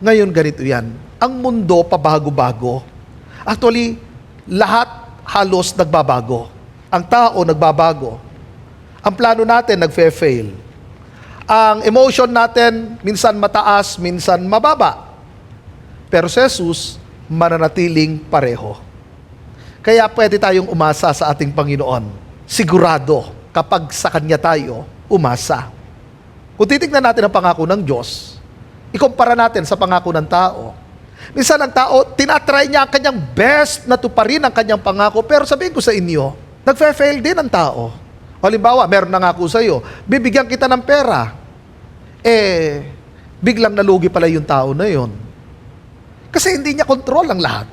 Ngayon ganito yan. Ang mundo pabago-bago. Actually, lahat halos nagbabago. Ang tao nagbabago. Ang plano natin nagfe-fail. Ang emotion natin minsan mataas, minsan mababa. Pero si Jesus, mananatiling pareho. Kaya pwede tayong umasa sa ating Panginoon. Sigurado kapag sa Kanya tayo umasa. Kung titignan natin ang pangako ng Diyos, ikumpara natin sa pangako ng tao. Minsan ang tao, tinatry niya ang kanyang best na tuparin ang kanyang pangako, pero sabihin ko sa inyo, nagfe-fail din ang tao. Halimbawa, meron nangako sa iyo, bibigyan kita ng pera. Biglang nalugi pala yung tao na yon. Kasi hindi niya kontrol ang lahat.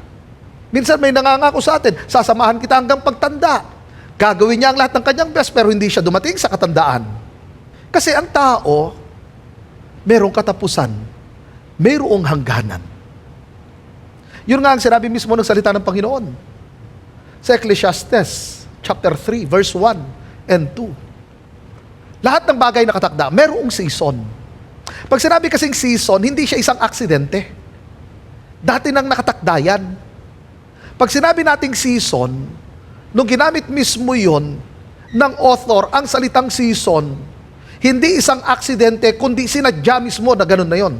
Minsan may nangangako sa atin, sasamahan kita hanggang pagtanda. Gagawin niya ang lahat ng kanyang best pero hindi siya dumating sa katandaan. Kasi ang tao, merong katapusan, merong hangganan. Yun nga ang sinabi mismo ng salita ng Panginoon. Sa Ecclesiastes, chapter 3, verse 1 and 2. Lahat ng bagay na katakda, merong season. Pag sinabi kasing season, hindi siya isang aksidente. Dati nang nakatakda yan. Pag sinabi nating season, nung ginamit mismo yon ng author, ang salitang season, hindi isang aksidente, kundi sinadya mismo na ganun na yon.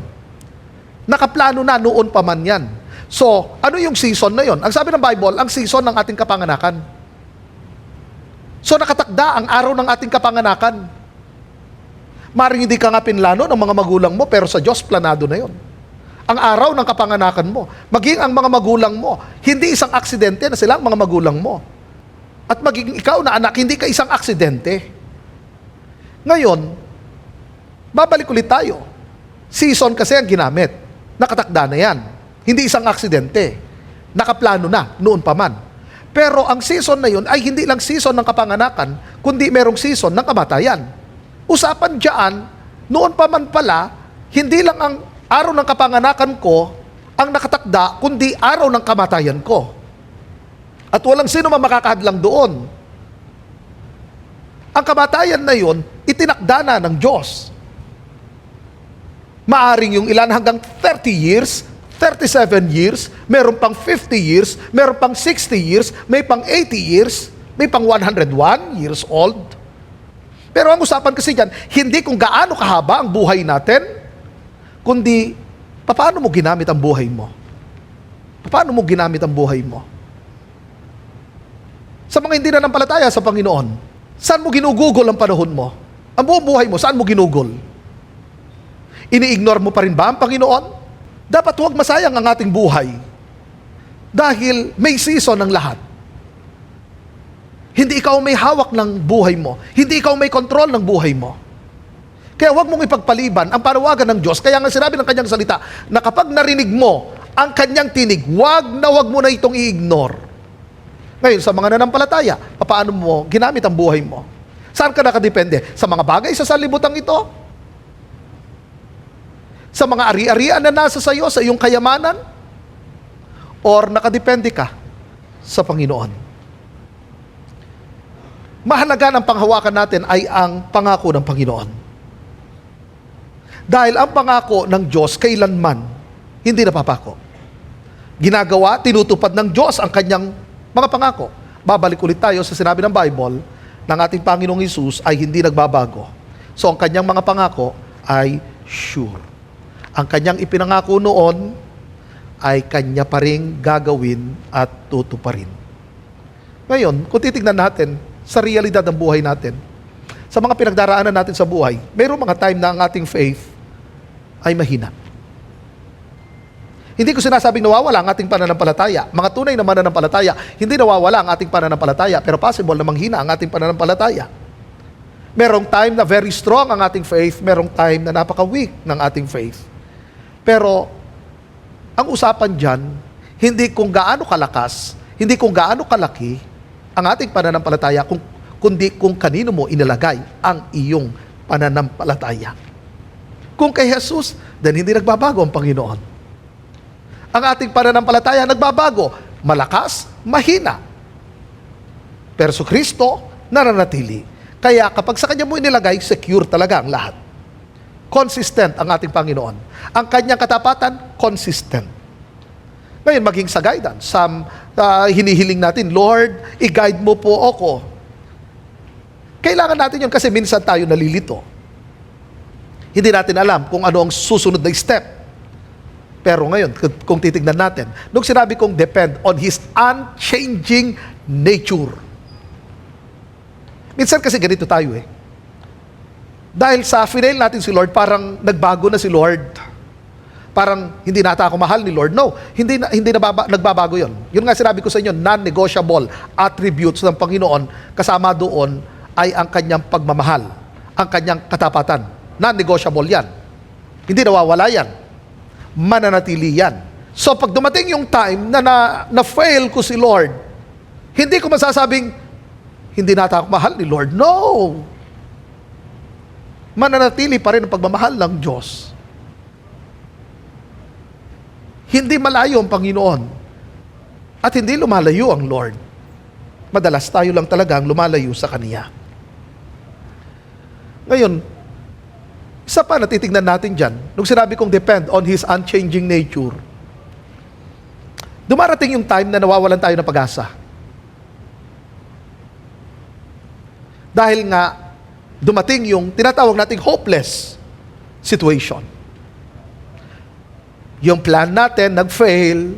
Nakaplano na noon pa man yan. So, ano yung season na yon? Ang sabi ng Bible, ang season ng ating kapanganakan. So, nakatakda ang araw ng ating kapanganakan. Maring hindi ka nga pinlano ng mga magulang mo, pero sa Diyos planado na yon. Ang araw ng kapanganakan mo, maging ang mga magulang mo, hindi isang aksidente na sila ang mga magulang mo. At maging ikaw na anak, hindi ka isang aksidente. Ngayon, babalik ulit tayo. Season kasi ang ginamit. Nakatakda na yan. Hindi isang aksidente. Nakaplano na, noon pa man. Pero ang season na yun ay hindi lang season ng kapanganakan, kundi merong season ng kamatayan. Usapan dyan, noon pa man pala, hindi lang ang araw ng kapanganakan ko ang nakatakda, kundi araw ng kamatayan ko. At walang sino man makakahadlang doon. Ang kamatayan na yun, itinakda na ng Diyos. Maaring yung ilan hanggang 30 years, 37 years, meron pang 50 years, meron pang 60 years, may pang 80 years, may pang 101 years old. Pero ang usapan kasi dyan, hindi kung gaano kahaba ang buhay natin, kundi paano mo ginamit ang buhay mo? Paano mo ginamit ang buhay mo? Sa mga hindi nanampalataya sa Panginoon, saan mo ginugugol ang panahon mo? Ang buong buhay mo, saan mo ginugol? Ini-ignore mo pa rin ba ang Panginoon? Dapat huwag masayang ang ating buhay. Dahil may season ng lahat. Hindi ikaw may hawak ng buhay mo. Hindi ikaw may kontrol ng buhay mo. Kaya huwag mong ipagpaliban ang panawagan ng Diyos. Kaya nga sinabi ng kanyang salita, na kapag narinig mo ang kanyang tinig, huwag mo na itong i-ignore. Ngayon, sa mga nanampalataya, paano mo ginamit ang buhay mo? Saan ka nakadepende? Sa mga bagay sa sanlibutan ito? Sa mga ari-arian na nasa sa iyo, sa iyong kayamanan? Or nakadepende ka sa Panginoon? Mahalaga ng panghawakan natin ay ang pangako ng Panginoon. Dahil ang pangako ng Diyos kailanman hindi napapako. Ginagawa, tinutupad ng Diyos ang kanyang mga pangako. Babalik ulit tayo sa sinabi ng Bible ng ating Panginoong Hesus ay hindi nagbabago. So ang kanyang mga pangako ay sure. Ang kanyang ipinangako noon ay kanya pa ring gagawin at tutuparin. Ngayon, kung titignan natin sa realidad ng buhay natin, sa mga pinagdaraanan natin sa buhay, mayroong mga time na ang ating faith ay mahina. Hindi ko sinasabing nawawala ang ating pananampalataya. Mga tunay na mananampalataya, hindi nawawala ang ating pananampalataya, pero possible na manghina ang ating pananampalataya. Merong time na very strong ang ating faith, merong time na napaka-weak ng ating faith. Pero, ang usapan dyan, hindi kung gaano kalakas, hindi kung gaano kalaki ang ating pananampalataya, kundi kung kanino mo inilagay ang iyong pananampalataya. Kung kay Jesus, then hindi nagbabago ang Panginoon. Ang ating pananampalataya nagbabago, malakas, mahina. Pero sa Kristo, nananatili. Kaya kapag sa Kanya mo inilagay, secure talaga ang lahat. Consistent ang ating Panginoon. Ang Kanyang katapatan, consistent. Ngayon, maging sa guidance, hinihiling natin, Lord, i-guide mo po ako. Kailangan natin yun kasi minsan tayo nalilito. Hindi natin alam kung ano ang susunod na step. Pero ngayon, kung titignan natin, nung sinabi kong depend on His unchanging nature. Minsan kasi ganito tayo eh. Dahil sa final natin si Lord, parang nagbago na si Lord. Parang hindi na ako mahal ni Lord. No, hindi nagbabago yon. Yun nga sinabi ko sa inyo, non-negotiable attributes ng Panginoon, kasama doon ay ang kanyang pagmamahal, ang kanyang katapatan. Non-negotiable yan. Hindi nawawala yan. Mananatili yan. So pag dumating yung time na fail ko si Lord, hindi ko masasabing, hindi na ako mahal ni Lord. No! Mananatili pa rin ang pagmamahal ng Diyos. Hindi malayo ang Panginoon. At hindi lumalayo ang Lord. Madalas tayo lang talaga ang lumalayo sa Kanya. Ngayon, isa pa na titignan natin dyan, nung sinabi kong depend on His unchanging nature, dumarating yung time na nawawalan tayo ng pag-asa. Dahil nga, dumating yung tinatawag nating hopeless situation. Yung plan natin nag-fail,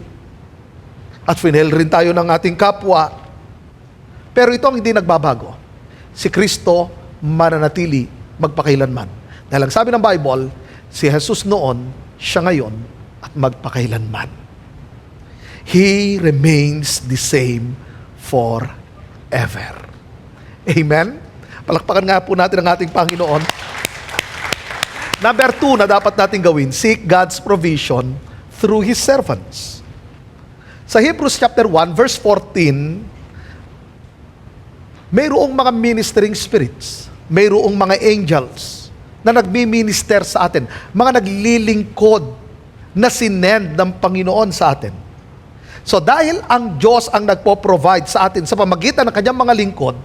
at final rin tayo ng ating kapwa, pero ito ang hindi nagbabago. Si Kristo mananatili magpakailanman. Dahil ang sabi ng Bible, si Jesus noon, siya ngayon, at magpakailanman. He remains the same forever. Amen? Palakpakan nga po natin ang ating Panginoon. Number 2 na dapat natin gawin, seek God's provision through His servants. Sa Hebrews chapter 1, verse 14, mayroong mga ministering spirits, mayroong mga angels na nagmi-minister sa atin, mga naglilingkod na sinend ng Panginoon sa atin. So dahil ang Diyos ang nagpo-provide sa atin sa pamagitan ng kanyang mga lingkod,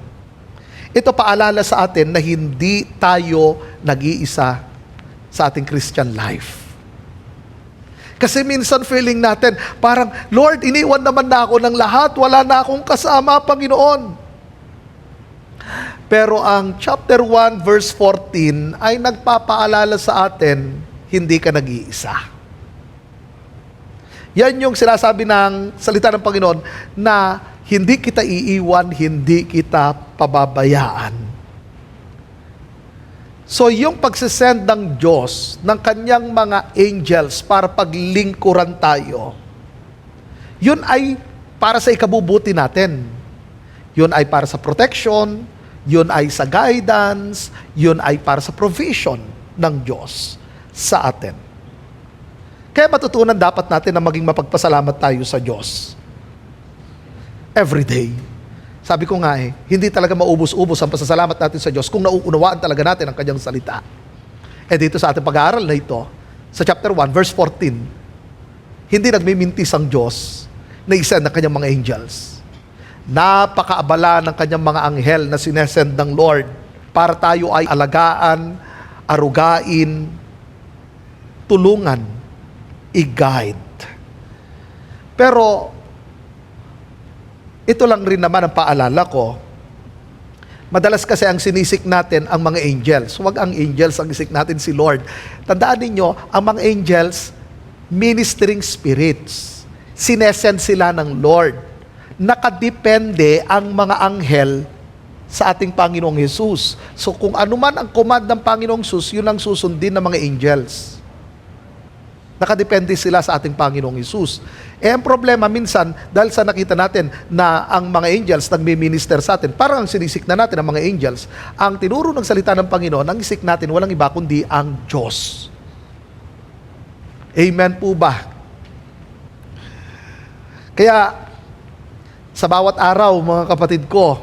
ito paalala sa atin na hindi tayo nag-iisa sa ating Christian life. Kasi minsan feeling natin, parang, Lord, iniwan naman na ako ng lahat, wala na akong kasama, Panginoon. Pero ang chapter 1, verse 14, ay nagpapaalala sa atin, hindi ka nag-iisa. Yan yung sinasabi ng salita ng Panginoon, na hindi kita iiwan, hindi kita pababayaan. So yung pagsisend ng Diyos ng kanyang mga angels para paglingkuran tayo, yun ay para sa ikabubuti natin. Yun ay para sa protection, yun ay sa guidance, yun ay para sa provision ng Diyos sa atin. Kaya matutunan dapat natin na maging mapagpasalamat tayo sa Diyos. Every day. Sabi ko nga hindi talaga maubos-ubos ang pasasalamat natin sa Diyos kung nauunawaan talaga natin ang kanyang salita. Dito sa ating pag-aaral na ito, sa chapter 1, verse 14, hindi nagmimintis ang Diyos na isend ng kanyang mga angels. Napakaabala ng kanyang mga anghel na sinesend ng Lord para tayo ay alagaan, arugain, tulungan, i-guide. Pero, ito lang rin naman ang paalala ko. Madalas kasi ang sinisik natin ang mga angels. Huwag ang angels ang isik natin si Lord. Tandaan ninyo, ang mga angels, ministering spirits. Sinesend sila ng Lord. Nakadepende ang mga anghel sa ating Panginoong Hesus. So kung ano man ang command ng Panginoong Hesus, yun ang susundin ng mga angels. Nakadepende sila sa ating Panginoong Hesus. Ang problema minsan, dahil sa nakita natin na ang mga angels nagmi-minister sa atin, parang ang sinisik na natin ang mga angels, ang tinuro ng salita ng Panginoon, ang isik natin, walang iba kundi ang Diyos. Amen po ba? Kaya, sa bawat araw, mga kapatid ko,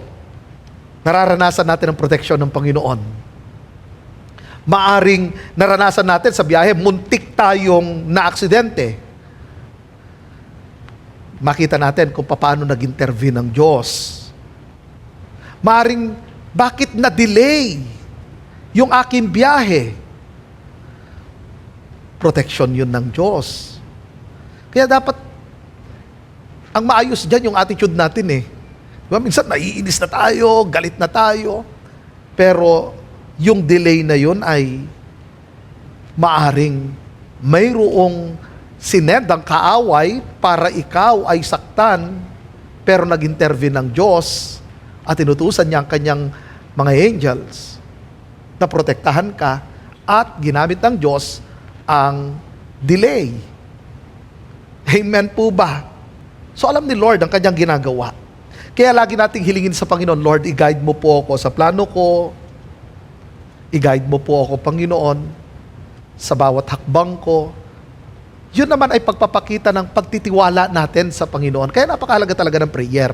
nararanasan natin ang proteksyon ng Panginoon. Maaring naranasan natin sa biyahe, muntik tayong na-aksidente. Makita natin kung paano nag-intervene ang Diyos. Maaring, bakit na-delay yung aking biyahe? Protection yun ng Diyos. Kaya dapat, ang maayos dyan yung attitude natin eh. Diba? Minsan naiinis na tayo, galit na tayo, pero yung delay na yun ay maaring mayroong sinend ang kaaway para ikaw ay saktan, pero nag-intervene ng Diyos at inutusan niya ang kanyang mga angels na protektahan ka at ginamit ng Diyos ang delay. Amen po ba? So alam ni Lord ang kanyang ginagawa. Kaya lagi nating hilingin sa Panginoon, Lord, i-guide mo po ako sa plano ko, i-guide mo po ako, Panginoon, sa bawat hakbang ko. Yun naman ay pagpapakita ng pagtitiwala natin sa Panginoon. Kaya napakahalaga talaga ng prayer.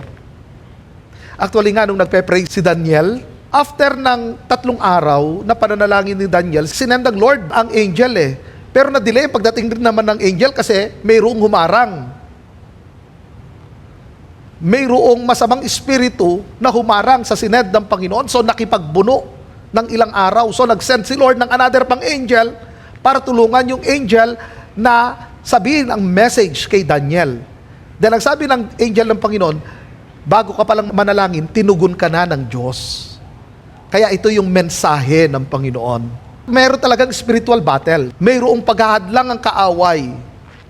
Actually nga, nung nagpe-pray si Daniel, after ng 3 araw na pananalangin ni Daniel, sinend ng Lord ang angel eh. Pero na-delay pagdating rin naman ng angel kasi mayroong humarang. Mayroong masamang espiritu na humarang sa sinend ng Panginoon. So nakipagbuno ng ilang araw. So nag-send si Lord ng another pang angel para tulungan yung angel na sabihin ang message kay Daniel. Dahil ang sabi ng angel ng Panginoon, bago ka palang manalangin, tinugon ka na ng Diyos. Kaya ito yung mensahe ng Panginoon. Meron talagang spiritual battle. Mayroong paghahadlang ang kaaway.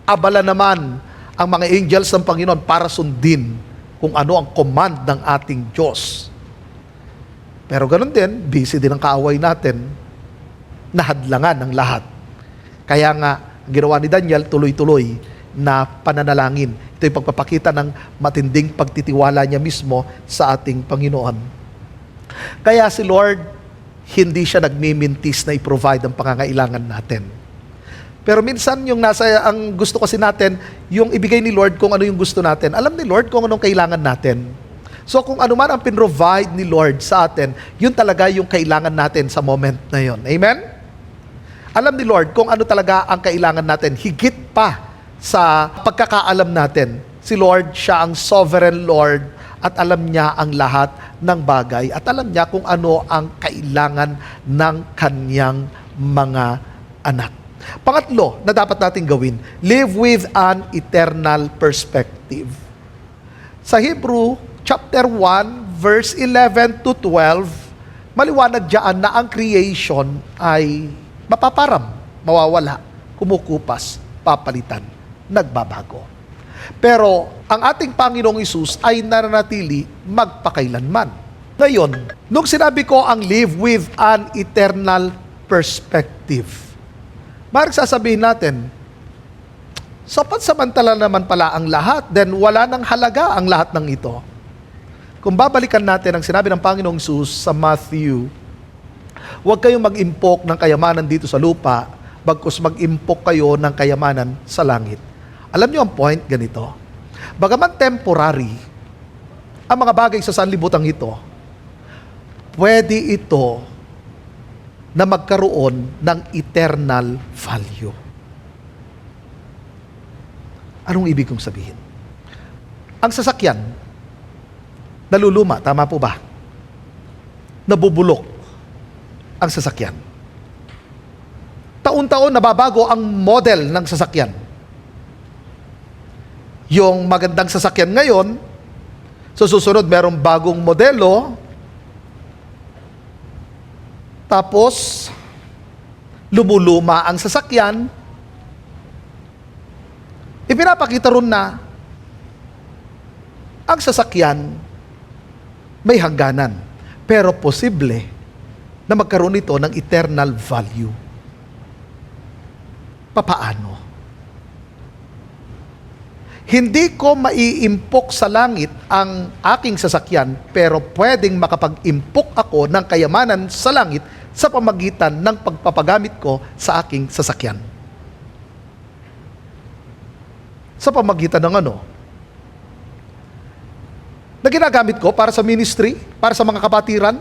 Abala naman ang mga angels ng Panginoon para sundin kung ano ang command ng ating Diyos. Pero ganun din, busy din ang kaaway natin na hadlangan ng lahat. Kaya nga, ginawa ni Daniel, tuloy-tuloy na pananalangin. Ito yung pagpapakita ng matinding pagtitiwala niya mismo sa ating Panginoon. Kaya si Lord, hindi siya nagmimintis na i-provide ang pangangailangan natin. Pero minsan ang gusto kasi natin, yung ibigay ni Lord kung ano yung gusto natin. Alam ni Lord kung anong kailangan natin. So kung ano man ang pinrovide ni Lord sa atin, yun talaga yung kailangan natin sa moment na yun. Amen? Alam ni Lord kung ano talaga ang kailangan natin, higit pa sa pagkakaalam natin. Si Lord, siya ang sovereign Lord at alam niya ang lahat ng bagay at alam niya kung ano ang kailangan ng kanyang mga anak. Pangatlo na dapat natin gawin, live with an eternal perspective. Sa Hebrew chapter 1 verse 11 to 12, maliwanag diyan na ang creation ay mapaparam, mawawala, kumukupas, papalitan, nagbabago. Pero ang ating Panginoong Hesus ay nananatili magpakailanman. Ngayon, nung sinabi ko ang live with an eternal perspective, maaaring sasabihin natin, sapat samantala naman pala ang lahat, then wala nang halaga ang lahat ng ito. Kung babalikan natin ang sinabi ng Panginoong Hesus sa Matthew, huwag kayong mag-impok ng kayamanan dito sa lupa, bagkus mag-impok kayo ng kayamanan sa langit. Alam niyo ang point ganito, bagaman temporary, ang mga bagay sa sanlibutan ito, pwede ito na magkaroon ng eternal value. Anong ibig kong sabihin? Ang sasakyan, naluluma, tama po ba? Nabubulok ang sasakyan. Taon-taon nababago ang model ng sasakyan. Yung magandang sasakyan ngayon, sa susunod merong bagong modelo, tapos lumuluma ang sasakyan, ipinapakita ron na ang sasakyan may hangganan, pero posible na magkaroon ito ng eternal value. Papaano? Hindi ko maiimpok sa langit ang aking sasakyan, pero pwedeng makapag-impok ako ng kayamanan sa langit sa pamagitan ng pagpapagamit ko sa aking sasakyan. Sa pamagitan ng ano? Na ginagamit ko para sa ministry, para sa mga kapatiran,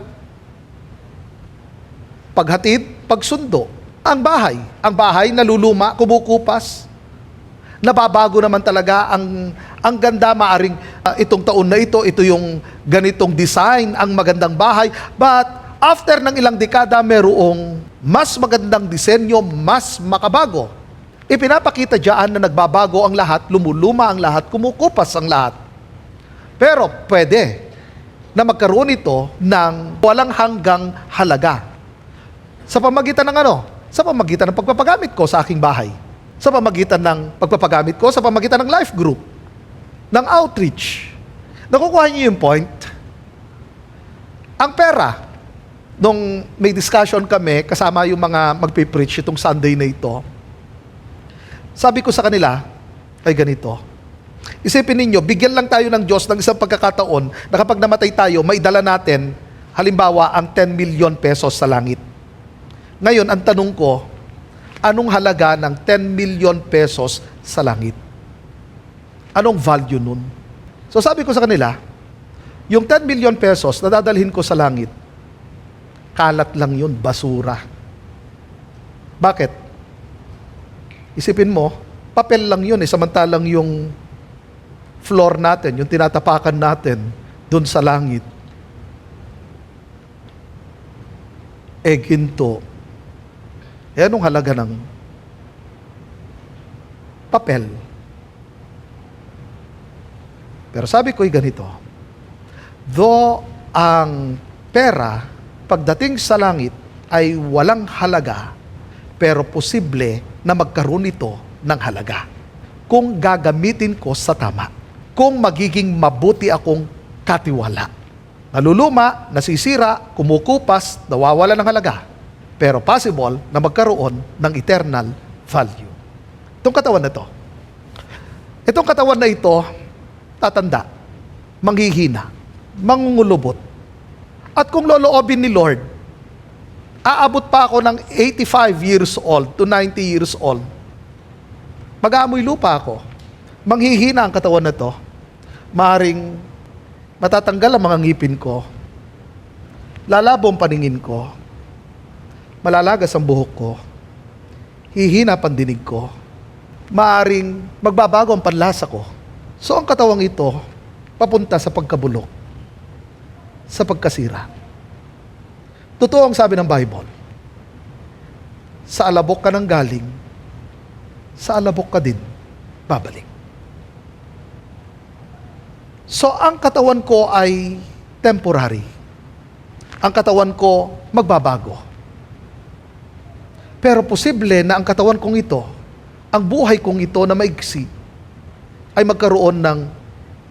paghatid, pagsundo. Ang bahay naluluma, kumukupas. Nababago naman talaga ang ganda, maaring itong taon na ito yung ganitong design, ang magandang bahay. But after ng ilang dekada, merong mas magandang disenyo, mas makabago. Ipinapakita diyan na nagbabago ang lahat, lumuluma ang lahat, kumukupas ang lahat. Pero pwede na magkaroon ito ng walang hanggang halaga. Sa pamagitan ng ano? Sa pamagitan ng pagpapagamit ko sa aking bahay. Sa pamagitan ng pagpapagamit ko, sa pamagitan ng life group, ng outreach. Nakukuha niyo yung point? Ang pera, nung may discussion kami, kasama yung mga magpipreach itong Sunday na ito, sabi ko sa kanila, ay ganito, isipin ninyo, bigyan lang tayo ng Diyos ng isang pagkakataon na kapag namatay tayo, maidala natin, halimbawa, ang 10 million pesos sa langit. Ngayon, ang tanong ko, anong halaga ng 10 million pesos sa langit? Anong value nun? So sabi ko sa kanila, yung 10 million pesos na dadalhin ko sa langit, kalat lang yun, basura. Bakit? Isipin mo, papel lang yun samantalang yung floor natin, yung tinatapakan natin dun sa langit, ginto. Anong halaga ng papel? Pero sabi ko'y ganito, though ang pera pagdating sa langit ay walang halaga, pero posible na magkaroon ito ng halaga kung gagamitin ko sa tama, kung magiging mabuti akong katiwala. Naluluma, nasisira, kumukupas, nawawala ng halaga, pero possible na magkaroon ng eternal value. Itong katawan na ito, itong katawan na ito, tatanda, manghihina, mangungulubot. At kung loloobin ni Lord, aabot pa ako ng 85 years old to 90 years old. Mag-aamoy lupa ako. Manghihina ang katawan na ito. Maring matatanggal ang mga ngipin ko. Lalabo ang paningin ko. Malalagas ang buhok ko. Hihina ang dinig ko. Maaring magbabago ang panlasa ko. So ang katawang ito, papunta sa pagkabulok, sa pagkasira. Totoo ang sabi ng Bible, sa alabok ka nang galing, sa alabok ka din babalik. So ang katawan ko ay temporary. Ang katawan ko magbabago. Pero posible na ang katawan kong ito, ang buhay kong ito na maigsi, ay magkaroon ng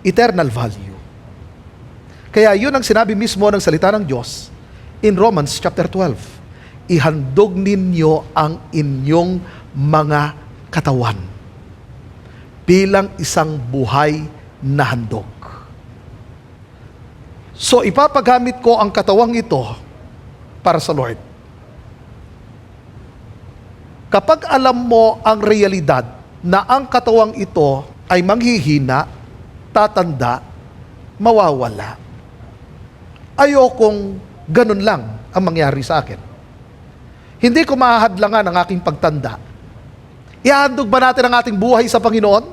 eternal value. Kaya yun ang sinabi mismo ng salita ng Diyos in Romans chapter 12. Ihandog ninyo ang inyong mga katawan bilang isang buhay na handog. So ipapagamit ko ang katawang ito para sa Lord. Kapag alam mo ang realidad na ang katawang ito ay manghihina, tatanda, mawawala, ayokong ganun lang ang mangyari sa akin. Hindi ko mahahadlangan ang aking pagtanda. Ihahandog ba natin ang ating buhay sa Panginoon?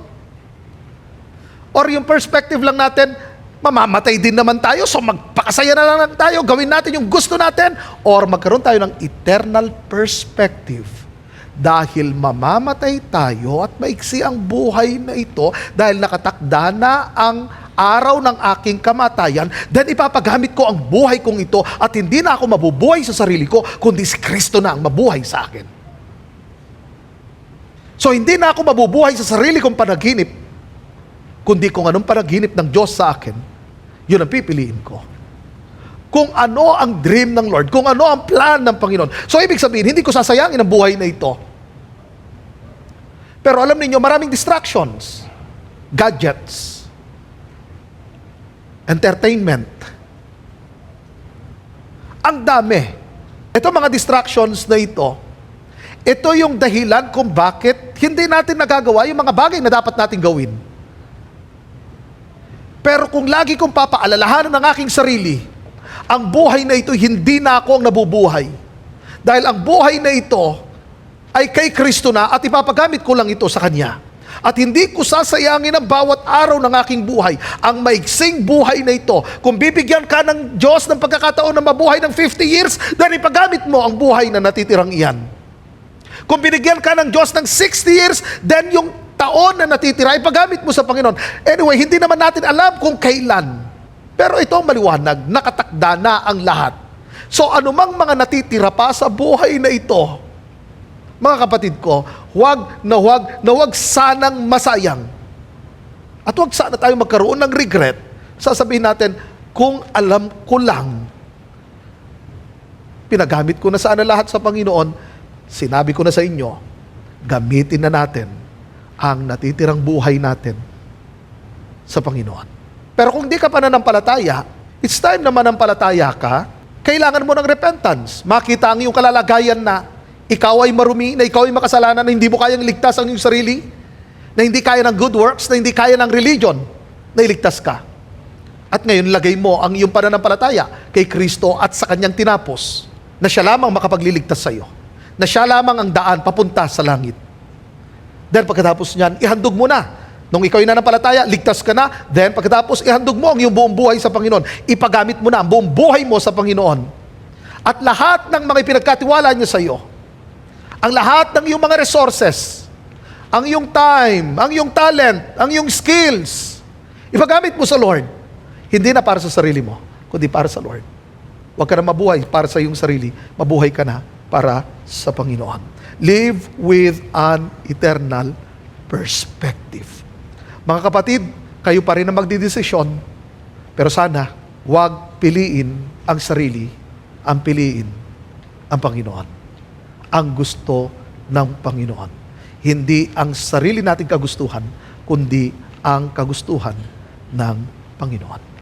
Or yung perspective lang natin, mamamatay din naman tayo, so magpakasaya na lang tayo, gawin natin yung gusto natin, or magkaroon tayo ng eternal perspective. Dahil mamamatay tayo at maiksi ang buhay na ito dahil nakatakda na ang araw ng aking kamatayan, then ipapagamit ko ang buhay kong ito at hindi na ako mabubuhay sa sarili ko, kundi si Kristo na ang mabuhay sa akin. So hindi na ako mabubuhay sa sarili kong panaginip, kundi kung anong panaginip ng Diyos sa akin, yun ang pipiliin ko. Kung ano ang dream ng Lord, kung ano ang plan ng Panginoon. So ibig sabihin, hindi ko sasayangin ang buhay na ito. Pero alam niyo, maraming distractions, gadgets, entertainment. Ang dami. Ito mga distractions na ito yung dahilan kung bakit hindi natin nagagawa yung mga bagay na dapat natin gawin. Pero kung lagi kong papaalalahanan ng aking sarili, ang buhay na ito, hindi na ako ang nabubuhay. Dahil ang buhay na ito ay kay Kristo na at ipapagamit ko lang ito sa Kanya. At hindi ko sasayangin ang bawat araw ng aking buhay. Ang maiksing buhay na ito, kung bibigyan ka ng Diyos ng pagkakataon na mabuhay ng 50 years, then ipagamit mo ang buhay na natitirang iyan. Kung binigyan ka ng Diyos ng 60 years, then yung taon na natitira, ipagamit mo sa Panginoon. Anyway, hindi naman natin alam kung kailan. Pero ito ang maliwanag, nakatakda na ang lahat. So anumang mga natitira pa sa buhay na ito, mga kapatid ko, huwag sanang masayang. At huwag sana tayo magkaroon ng regret. Sasabihin natin, kung alam ko lang, pinagamit ko na sana lahat sa Panginoon, sinabi ko na sa inyo, gamitin na natin ang natitirang buhay natin sa Panginoon. Pero kung di ka pananampalataya, it's time na manampalataya ka, kailangan mo ng repentance. Makita ang iyong kalalagayan na ikaw ay marumi, na ikaw ay makasalanan, na hindi mo kayang iligtas ang iyong sarili, na hindi kaya ng good works, na hindi kaya ng religion, na iligtas ka. At ngayon, lagay mo ang iyong pananampalataya kay Kristo at sa Kanyang tinapos, na Siya lamang makapagliligtas sa iyo, na Siya lamang ang daan papunta sa langit. Then pagkatapos niyan, ihandog mo na. Nung ikaw ay nananampalataya, ligtas ka na. Then pagkatapos, ihandog mo ang iyong buong buhay sa Panginoon. Ipagamit mo na ang buong buhay mo sa Panginoon. At lahat ng mga pinagkatiwala niya sa iyo, ang lahat ng iyong mga resources, ang iyong time, ang iyong talent, ang iyong skills, ipagamit mo sa Lord. Hindi na para sa sarili mo, kundi para sa Lord. Huwag ka na mabuhay para sa iyong sarili. Mabuhay ka na para sa Panginoon. Live with an eternal perspective. Mga kapatid, kayo pa rin ang magdidesisyon, pero sana, huwag piliin ang sarili, ang piliin ang Panginoon. Ang gusto ng Panginoon. Hindi ang sarili nating kagustuhan, kundi ang kagustuhan ng Panginoon.